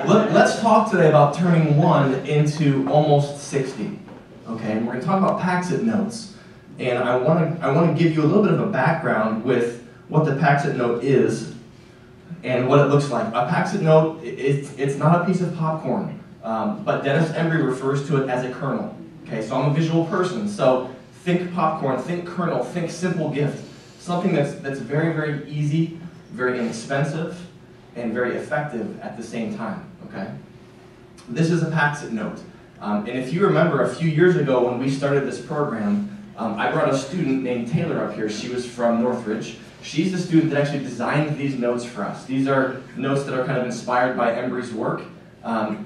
Let's talk today about turning 1 into almost 60. Okay, and we're going to talk about Pax-It Notes. And I want to give you a little bit of a background with what the Pax-It Note is and what it looks like. A Pax-It Note, it's not a piece of popcorn, but Dennis Embry refers to it as a kernel. Okay, so I'm a visual person, so think popcorn, think kernel, think simple gift. Something that's very, very easy, very inexpensive, and very effective at the same time, okay? This is a Pax-It Note. And if you remember a few years ago when we started this program, I brought a student named Taylor up here. She was from Northridge. She's the student that actually designed these notes for us. These are notes that are kind of inspired by Embry's work.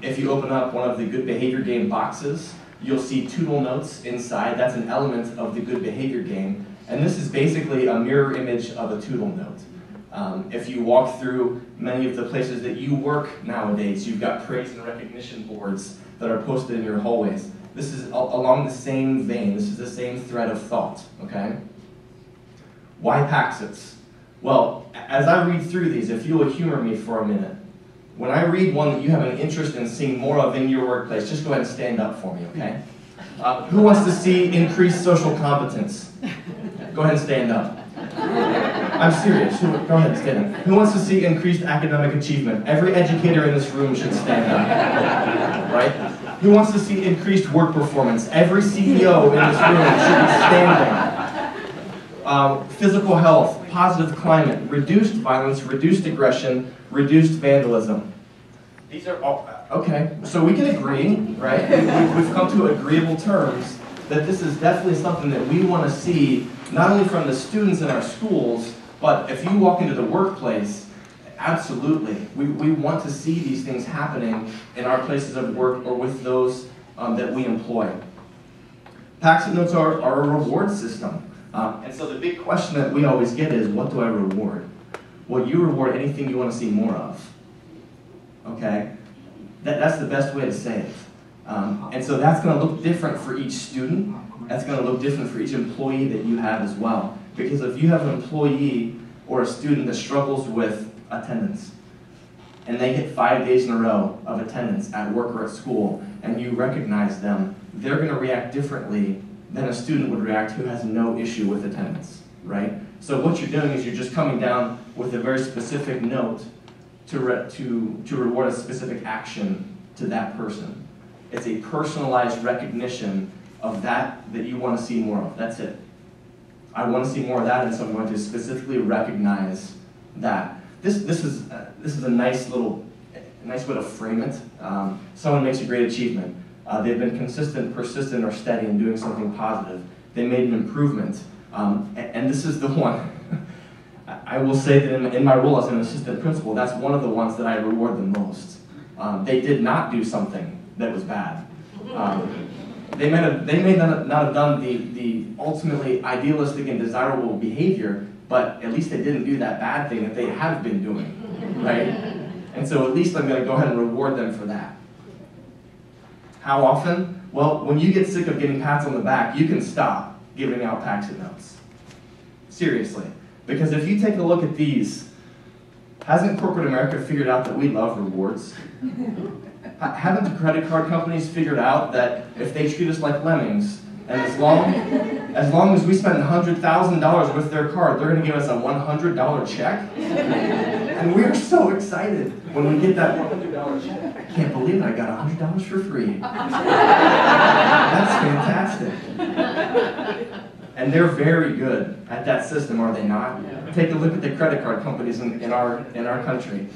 If you open up one of the Good Behavior Game boxes, you'll see Toodle notes inside. That's an element of the Good Behavior Game. And this is basically a mirror image of a Toodle note. If you walk through many of the places that you work nowadays, you've got praise and recognition boards that are posted in your hallways. This is along the same vein. This is the same thread of thought, okay? Why Pax-Its? Well, as I read through these, if you will humor me for a minute, when I read one that you have an interest in seeing more of in your workplace, just go ahead and stand up for me, okay? Who wants to see increased social competence? Go ahead and stand up. I'm serious. Go ahead and stand up. Who wants to see increased academic achievement? Every educator in this room should stand up, right? Who wants to see increased work performance? Every CEO in this room should be standing. Physical health, positive climate, reduced violence, reduced aggression, reduced vandalism. These are all, okay, so we can agree, right? We've come to agreeable terms that this is definitely something that we want to see, not only from the students in our schools, but if you walk into the workplace, absolutely. We want to see these things happening in our places of work or with those that we employ. Pax-It Notes are a reward system. And so the big question that we always get is, what do I reward? Well, you reward anything you want to see more of. Okay? That's the best way to say it. And so that's going to look different for each student. That's going to look different for each employee that you have as well. Because if you have an employee or a student that struggles with attendance, and they get 5 days in a row of attendance at work or at school, and you recognize them, they're going to react differently than a student would react who has no issue with attendance, right? So what you're doing is you're just coming down with a very specific note to reward a specific action to that person. It's a personalized recognition of that you want to see more of. That's it. I want to see more of that, and so I'm going to specifically recognize that. This is a nice way to frame it. Someone makes a great achievement. They've been consistent, persistent, or steady in doing something positive. They made an improvement, and this is the one. I will say that in my role as an assistant principal, that's one of the ones that I reward the most. They did not do something that was bad. They may not have done the ultimately idealistic and desirable behavior, but at least they didn't do that bad thing that they have been doing, right? And so at least I'm going to go ahead and reward them for that. How often? Well, when you get sick of getting pats on the back, you can stop giving out Pax-It Notes. Seriously. Because if you take a look at these, hasn't corporate America figured out that we love rewards? Haven't the credit card companies figured out that if they treat us like lemmings, and as long as we spend $100,000 with their card, they're going to give us a $100 check? And we're so excited when we get that $100 check. I can't believe it, I got $100 for free. That's fantastic. And they're very good at that system, are they not? Yeah. Take a look at the credit card companies in our country.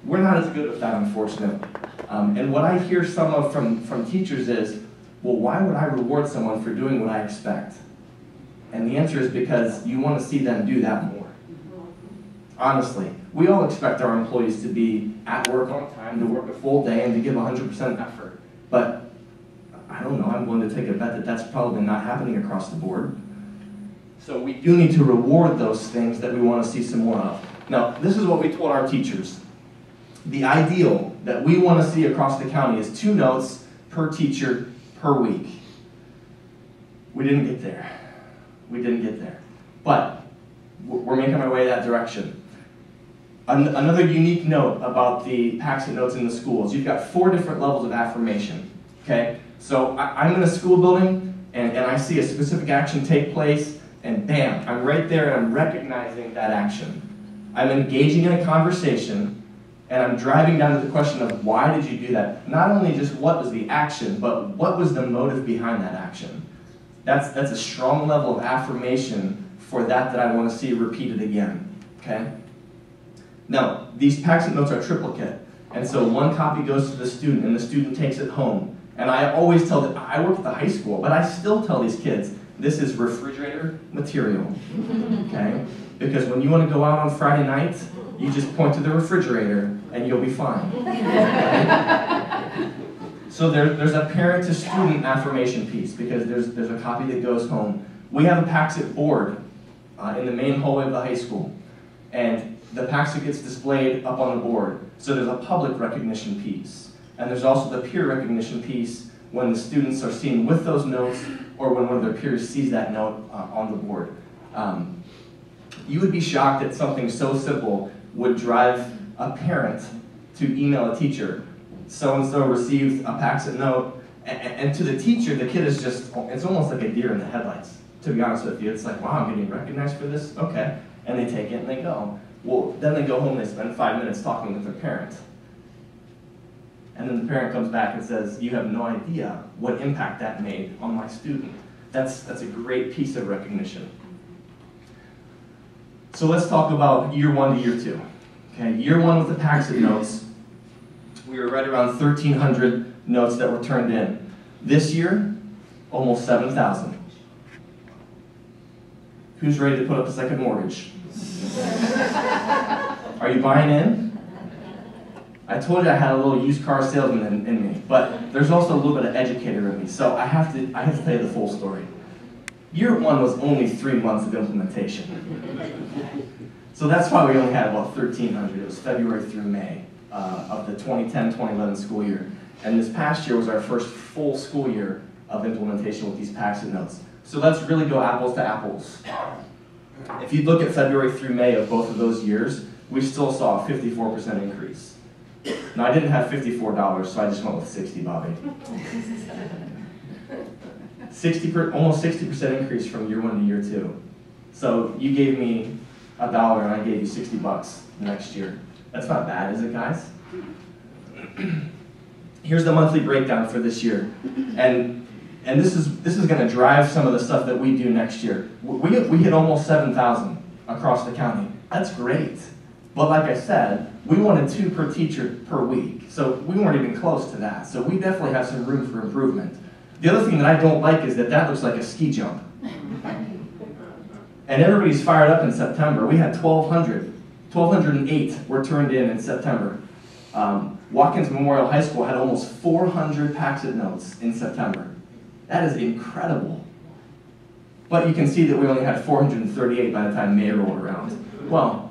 We're not as good with that, unfortunately. And what I hear some of from teachers is, well, why would I reward someone for doing what I expect? And the answer is because you want to see them do that more. Honestly, we all expect our employees to be at work on time, to work a full day, and to give 100% effort. But I don't know, I'm willing to take a bet that that's probably not happening across the board. So we do need to reward those things that we want to see some more of. Now, this is what we told our teachers. The ideal that we want to see across the county is 2 notes per teacher per week. We didn't get there. We didn't get there. But we're making our way that direction. Another unique note about the Pax-It Notes in the schools, you've got 4 different levels of affirmation, okay? So I'm in a school building, and I see a specific action take place, and bam, I'm right there and I'm recognizing that action. I'm engaging in a conversation, and I'm driving down to the question of why did you do that? Not only just what was the action, but what was the motive behind that action? That's a strong level of affirmation for that I want to see repeated again, okay? Now, these Pax-It Notes are triplicate, and so 1 copy goes to the student, and the student takes it home. And I always tell them, I work at the high school, but I still tell these kids, this is refrigerator material, okay? Because when you want to go out on Friday night, you just point to the refrigerator, and you'll be fine. Okay? So there's a parent-to-student affirmation piece, because there's a copy that goes home. We have a Pax-It board in the main hallway of the high school, and the Pax-It gets displayed up on the board. So there's a public recognition piece. And there's also the peer recognition piece when the students are seen with those notes or when one of their peers sees that note on the board. You would be shocked that something so simple would drive a parent to email a teacher. So-and-so received a Pax-It note, and to the teacher, the kid is just, it's almost like a deer in the headlights, to be honest with you. It's like, wow, I'm getting recognized for this? Okay. And they take it and they go. Well, then they go home and they spend 5 minutes talking with their parent. And then the parent comes back and says, you have no idea what impact that made on my student. That's a great piece of recognition. So let's talk about year 1 to year 2. Okay, year 1 with the Pax-It Notes, we were right around 1,300 notes that were turned in. This year, almost 7,000. Who's ready to put up a second mortgage? Are you buying in? I told you I had a little used car salesman in me, but there's also a little bit of educator in me, so I have to tell you the full story. Year 1 was only 3 months of implementation. So that's why we only had about 1,300. It was February through May of the 2010-2011 school year. And this past year was our first full school year of implementation with these Pax-It Notes. So let's really go apples to apples. If you look at February through May of both of those years, we still saw a 54% increase. Now, I didn't have $54, so I just went with 60, Bobby. Almost 60% increase from year 1 to year 2. So you gave me $1 and I gave you $60 next year. That's not bad, is it, guys? Here's the monthly breakdown for this year. And this is going to drive some of the stuff that we do next year. We hit almost 7,000 across the county. That's great. But like I said, we wanted 2 per teacher per week. So we weren't even close to that. So we definitely have some room for improvement. The other thing that I don't like is that looks like a ski jump. And everybody's fired up in September. We had 1,200. 1,208 were turned in September. Watkins Memorial High School had almost 400 Pax-It Notes in September. That is incredible. But you can see that we only had 438 by the time May rolled around. Well,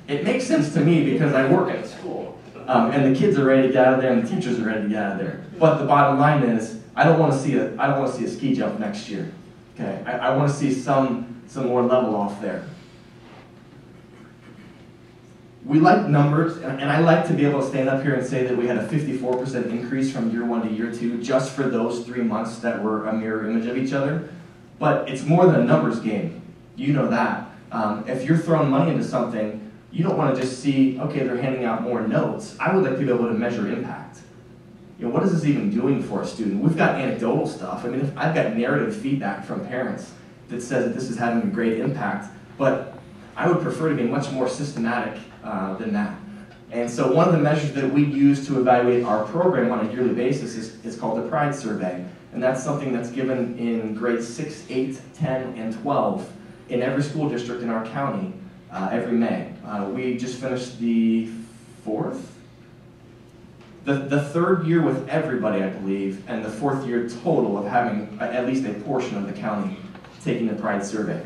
it makes sense to me because I work at a school, and the kids are ready to get out of there, and the teachers are ready to get out of there. But the bottom line is, I don't want to see a ski jump next year. Okay, I want to see some more level off there. We like numbers, and I like to be able to stand up here and say that we had a 54% increase from year 1 to year 2 just for those 3 months that were a mirror image of each other. But it's more than a numbers game. You know that. If you're throwing money into something, you don't want to just see, okay, they're handing out more notes. I would like to be able to measure impact. You know, what is this even doing for a student? We've got anecdotal stuff. I mean, I've got narrative feedback from parents that says that this is having a great impact, but I would prefer to be much more systematic than that. And so one of the measures that we use to evaluate our program on a yearly basis is called the Pride Survey. And that's something that's given in grades 6, 8, 10, and 12 in every school district in our county every May. We just finished the 4th? The 3rd year with everybody, I believe, and the 4th year total of having at least a portion of the county taking the Pride Survey.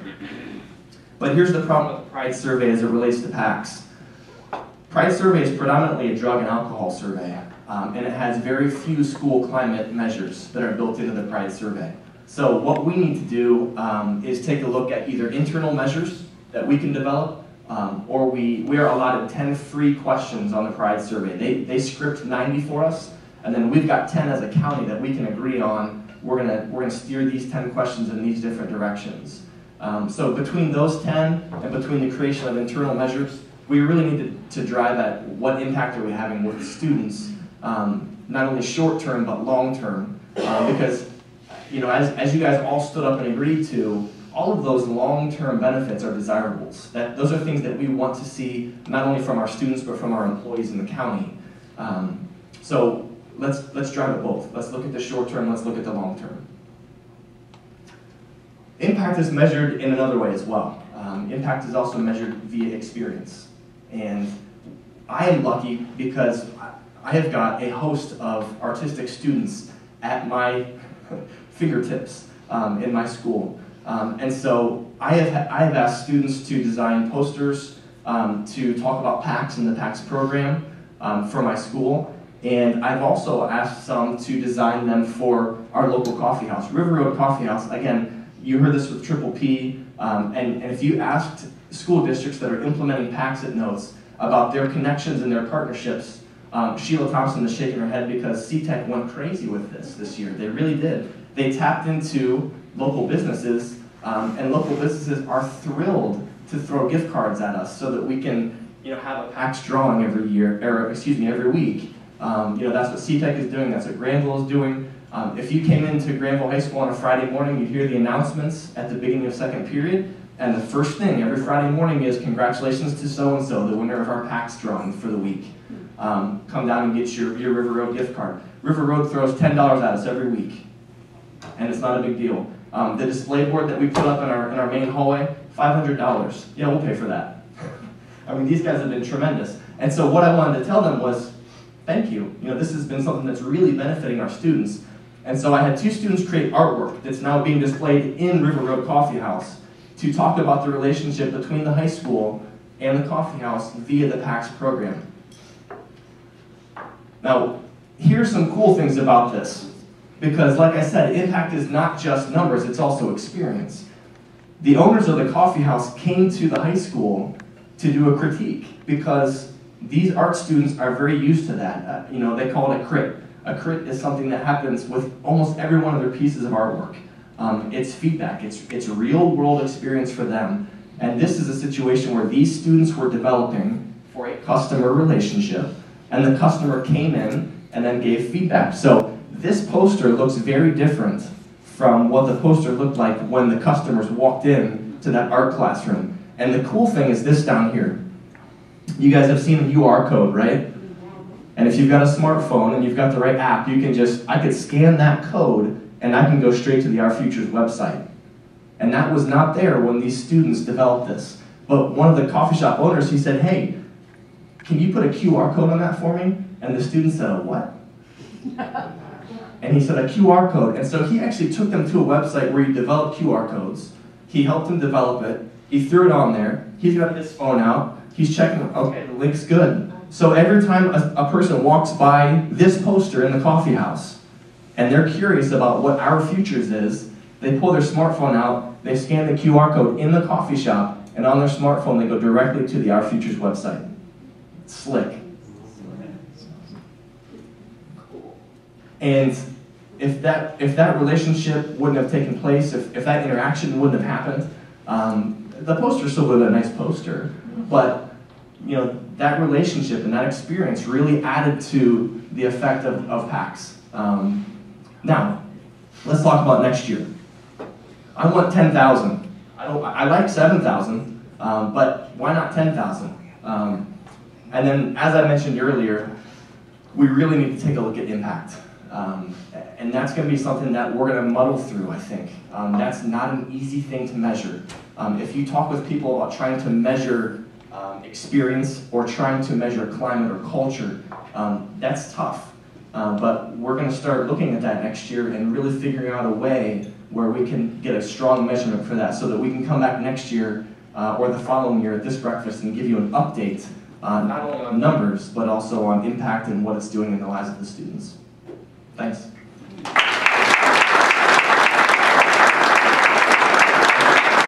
But here's the problem with the Pride Survey as it relates to PAX. Pride Survey is predominantly a drug and alcohol survey, and it has very few school climate measures that are built into the Pride Survey. So what we need to do is take a look at either internal measures that we can develop or we are allotted 10 free questions on the Pride survey. They script 90 for us, and then we've got 10 as a county that we can agree on. We're gonna steer these 10 questions in these different directions. So between those 10 and between the creation of internal measures, we really need to drive at what impact are we having with students, not only short term but long term, because as you guys all stood up and agreed to, all of those long-term benefits are desirables. Those are things that we want to see not only from our students but from our employees in the county. So let's drive it both. Let's look at the short term, let's look at the long term. Impact is measured in another way as well. Impact is also measured via experience. And I am lucky because I have got a host of artistic students at my fingertips in my school. And so I have asked students to design posters to talk about PAX and the PAX program for my school. And I've also asked some to design them for our local coffee house, River Road Coffee House. Again, you heard this with Triple P, and if you asked school districts that are implementing Pax-It Notes about their connections and their partnerships, Sheila Thompson is shaking her head because CTEC went crazy with this year. They really did. They tapped into local businesses, and local businesses are thrilled to throw gift cards at us so that we can have a PAX drawing every year, or excuse me, every week. That's what CTEC is doing, that's what Granville is doing. If you came into Granville High School on a Friday morning, you'd hear the announcements at the beginning of second period, and the first thing every Friday morning is congratulations to so-and-so, the winner of our PAX drawing for the week. Come down and get your River Road gift card. River Road throws $10 at us every week, and it's not a big deal. The display board that we put up in our main hallway, $500. Yeah, we'll pay for that. I mean, these guys have been tremendous. And so what I wanted to tell them was, thank you. This has been something that's really benefiting our students. And so I had 2 students create artwork that's now being displayed in River Road Coffee House to talk about the relationship between the high school and the coffee house via the PAX program. Now, here's some cool things about this. Because like I said, impact is not just numbers, it's also experience. The owners of the coffee house came to the high school to do a critique because these art students are very used to that. They call it a crit. A crit is something that happens with almost every one of their pieces of artwork. It's feedback, it's a real world experience for them. And this is a situation where these students were developing for a customer relationship, and the customer came in and then gave feedback. So this poster looks very different from what the poster looked like when the customers walked in to that art classroom. And the cool thing is this down here. You guys have seen the QR code, right? And if you've got a smartphone and you've got the right app, I could scan that code and I can go straight to the Our Futures website. And that was not there when these students developed this. But one of the coffee shop owners, he said, hey, can you put a QR code on that for me? And the student said, a what? And he said, a QR code. And so he actually took them to a website where you develop QR codes. He helped them develop it. He threw it on there. He's got his phone out. He's checking, okay, the link's good. So every time a person walks by this poster in the coffee house and they're curious about what Our Futures is, they pull their smartphone out, they scan the QR code in the coffee shop, and on their smartphone they go directly to the Our Futures website. It's slick. And if that relationship wouldn't have taken place, if that interaction wouldn't have happened, the poster still would have been a nice poster, but that relationship and that experience really added to the effect of PAX. Now, let's talk about next year. I want 10,000. I like 7,000, but why not 10,000? And then, as I mentioned earlier, we really need to take a look at impact. And that's going to be something that we're going to muddle through, I think. That's not an easy thing to measure. If you talk with people about trying to measure experience or trying to measure climate or culture, that's tough. But we're going to start looking at that next year and really figuring out a way where we can get a strong measurement for that so that we can come back next year or the following year at this breakfast and give you an update, not only on numbers, but also on impact and what it's doing in the lives of the students. Thanks.